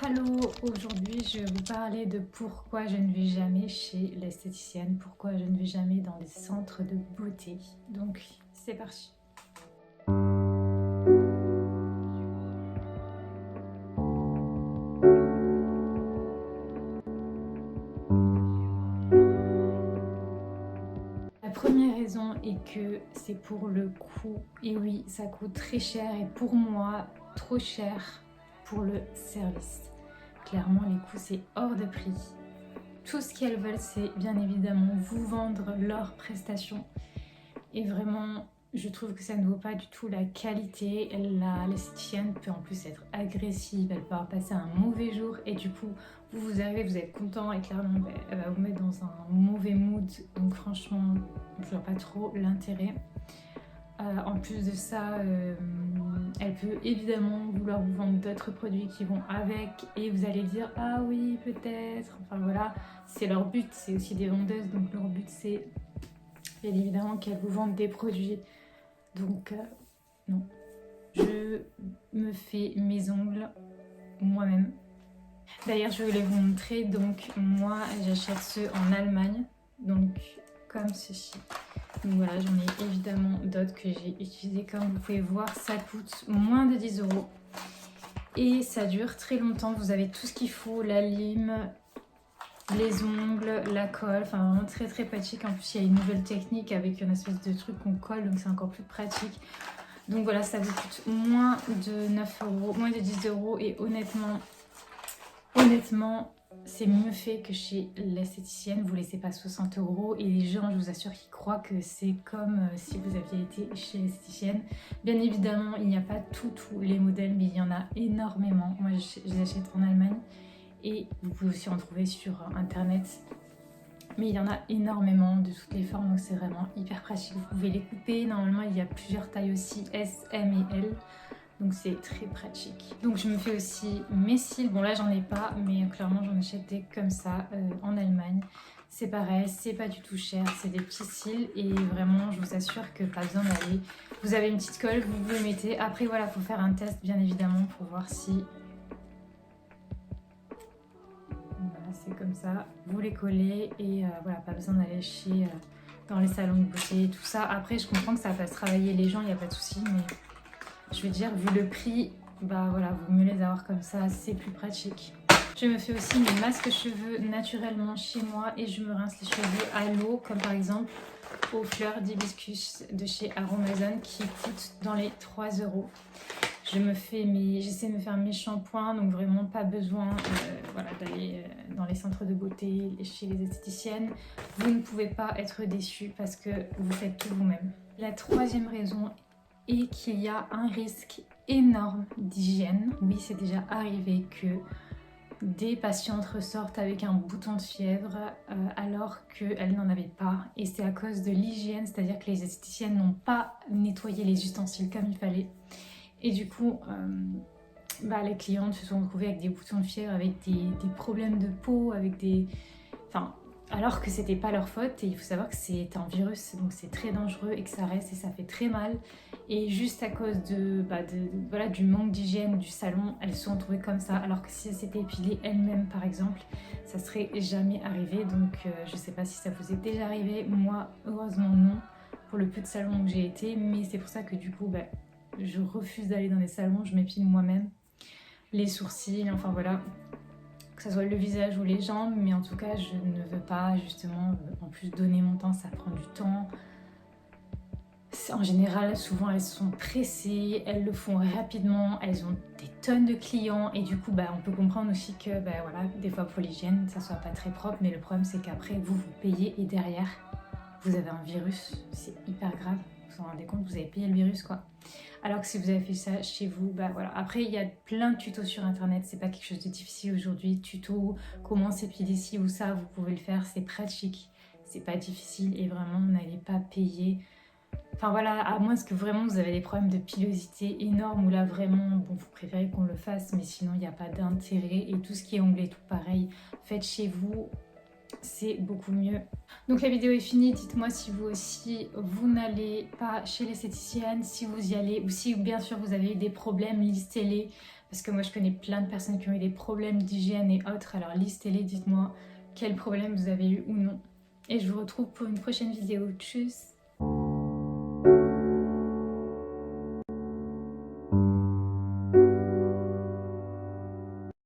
Hello, aujourd'hui je vais vous parler de pourquoi je ne vais jamais chez l'esthéticienne, pourquoi je ne vais jamais dans les centres de beauté. Donc c'est parti. La première raison est que c'est pour le coût. Et oui, ça coûte très cher et pour moi, trop cher pour le service. Clairement, les coûts c'est hors de prix. Tout ce qu'elles veulent, c'est bien évidemment vous vendre leurs prestations. Et vraiment, je trouve que ça ne vaut pas du tout la qualité. L'esthéticienne peut en plus être agressive, elle peut avoir passé un mauvais jour et du coup, vous arrivez, vous êtes content et clairement, elle va vous mettre dans un mauvais mood. Donc franchement, je vois pas trop l'intérêt. En plus de ça, elle peut évidemment vouloir vous vendre d'autres produits qui vont avec et vous allez dire ah oui peut-être, enfin voilà, c'est leur but, c'est aussi des vendeuses donc leur but c'est bien évidemment qu'elles vous vendent des produits. Donc non, je me fais mes ongles moi-même. D'ailleurs je voulais vous montrer, donc moi j'achète ceux en Allemagne, donc comme ceci. Donc voilà, j'en ai évidemment d'autres que j'ai utilisés. Comme vous pouvez voir, ça coûte moins de 10 € et ça dure très longtemps. Vous avez tout ce qu'il faut, la lime, les ongles, la colle, enfin vraiment très très pratique. En plus il y a une nouvelle technique avec une espèce de truc qu'on colle, donc c'est encore plus pratique. Donc voilà, ça vous coûte moins de 9 €, moins de 10 € et honnêtement c'est mieux fait que chez l'esthéticienne. Vous laissez pas 60 € et les gens, je vous assure, qu'ils croient que c'est comme si vous aviez été chez l'esthéticienne. Bien évidemment, il n'y a pas tous les modèles, mais il y en a énormément. Moi, je les achète en Allemagne et vous pouvez aussi en trouver sur internet. Mais il y en a énormément de toutes les formes, donc c'est vraiment hyper pratique. Vous pouvez les couper. Normalement, il y a plusieurs tailles aussi, S, M et L. Donc c'est très pratique. Donc je me fais aussi mes cils. Bon là j'en ai pas, mais clairement j'en achète des comme ça en Allemagne. C'est pareil, c'est pas du tout cher, c'est des petits cils et vraiment je vous assure que pas besoin d'aller. Vous avez une petite colle, vous le mettez. Après voilà, faut faire un test bien évidemment pour voir si... Voilà, c'est comme ça. Vous les collez et voilà, pas besoin d'aller chez... dans les salons de beauté et tout ça. Après je comprends que ça fasse travailler les gens, il n'y a pas de souci, mais... Je veux dire, vu le prix, bah voilà, vaut mieux les avoir comme ça, c'est plus pratique. Je me fais aussi mes masques cheveux naturellement chez moi et je me rince les cheveux à l'eau, comme par exemple aux fleurs d'hibiscus de chez Aromazone qui coûtent dans les 3 €. J'essaie de me faire mes shampoings, donc vraiment pas besoin voilà, d'aller dans les centres de beauté, chez les esthéticiennes. Vous ne pouvez pas être déçus parce que vous faites tout vous-même. La troisième raison et qu'il y a un risque énorme d'hygiène. Oui, c'est déjà arrivé que des patientes ressortent avec un bouton de fièvre alors qu'elles n'en avaient pas. Et c'est à cause de l'hygiène, c'est-à-dire que les esthéticiennes n'ont pas nettoyé les ustensiles comme il fallait. Et du coup, les clientes se sont retrouvées avec des boutons de fièvre, avec des problèmes de peau, avec des... Enfin, alors que c'était pas leur faute et il faut savoir que c'est un virus donc c'est très dangereux et que ça reste et ça fait très mal et juste à cause voilà, du manque d'hygiène du salon, elles se sont retrouvées comme ça alors que si elles s'étaient épilées elles-mêmes par exemple, ça serait jamais arrivé. Donc je sais pas si ça vous est déjà arrivé, moi heureusement non pour le peu de salons où j'ai été, mais c'est pour ça que du coup je refuse d'aller dans les salons, je m'épile moi-même les sourcils, enfin voilà, que ce soit le visage ou les jambes, mais en tout cas je ne veux pas justement en plus donner mon temps, ça prend du temps. En général souvent elles sont pressées, elles le font rapidement, elles ont des tonnes de clients et du coup on peut comprendre aussi que voilà, des fois pour l'hygiène ça soit pas très propre, mais le problème c'est qu'après vous payez et derrière vous avez un virus, c'est hyper grave, vous vous rendez compte, vous avez payé le virus quoi. Alors que si vous avez fait ça chez vous, voilà. Après il y a plein de tutos sur internet, c'est pas quelque chose de difficile aujourd'hui. Tuto, comment s'épiler ci ou ça, vous pouvez le faire, c'est pratique, c'est pas difficile et vraiment vous n'allez pas payer. Enfin voilà, à moins que vraiment vous avez des problèmes de pilosité énormes où là vraiment, vous préférez qu'on le fasse, mais sinon il n'y a pas d'intérêt. Et tout ce qui est ongles tout pareil, faites chez vous, c'est beaucoup mieux. Donc la vidéo est finie, dites-moi si vous aussi vous n'allez pas chez l'esthéticienne, si vous y allez ou si bien sûr vous avez des problèmes, listez-les, Parce que moi je connais plein de personnes qui ont eu des problèmes d'hygiène et autres, alors listez-les, dites-moi quels problèmes vous avez eu ou non. Et je vous retrouve pour une prochaine vidéo. Tchuss!